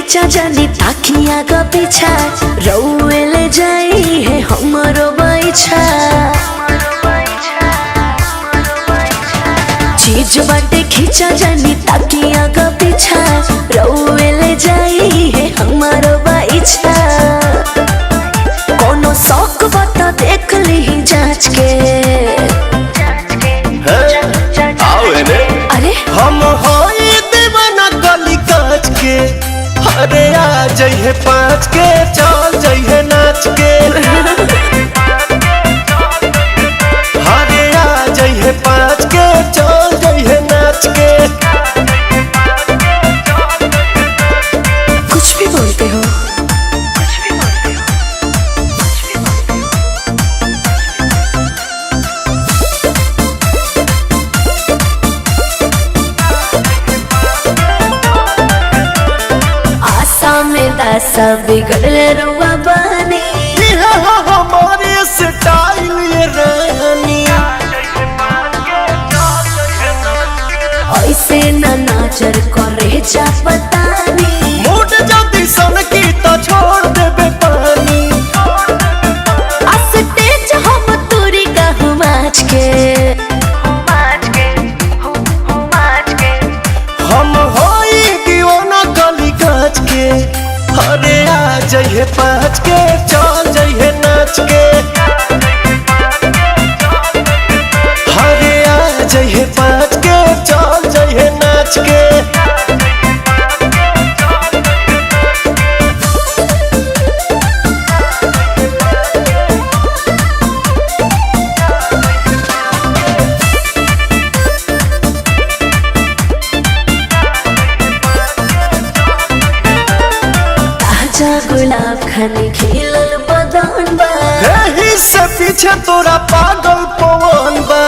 खींचा जानी ताकिया का पीछा रउए ले जाई है हमरो बैठा चीज बाटे खींचा जानी ताकिया का पीछा रउए ले जाई है हमारो बैठा कोनो शौक बता देख ली जांच के अरे हम होई दीवाना गली काच के अरे आ जाइए 5 के चल जाइए नाच के अरे आ जाइए 5 के चल जाइए नाच के कुछ भी बोलते हो दासा बिगड़ले रुआ बनी हमारे स्टाइल ये रानी ऐसे ना नाचर करे जा पतानी मूड जल्दी सन की तो छोड़ देबे पानी अस्तेज हम तुरी का हुमाच के हम होई दीवाना गली काच के अरे आ जाइए 5 के चल जाइए नाच के अरे आ जाइए 5 के चल जाइए नाच के गुलाब खाने खिलल बदन बा एही से पीछे तोरा पागल पवन बा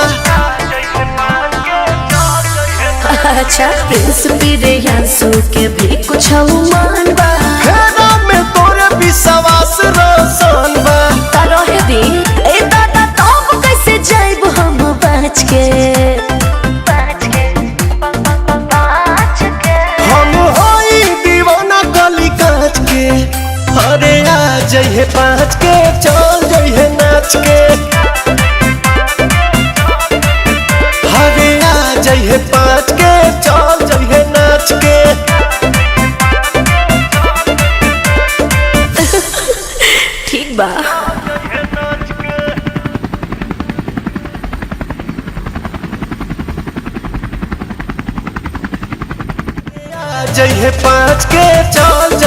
अच्छा प्रिंस बिरयांसु के भी कुछ मान बा हेरा में तोरे विश्वास रोशन बा तरह दी ए दादा तो कैसे जाइब हम बच के हम होई दीवाना गली काच के अरे आ जाइए 5 के चल जाइए नाच के अरे आ जाइए 5 के चल जाइए नाच के ठीक बा आ जाइए 5 के चल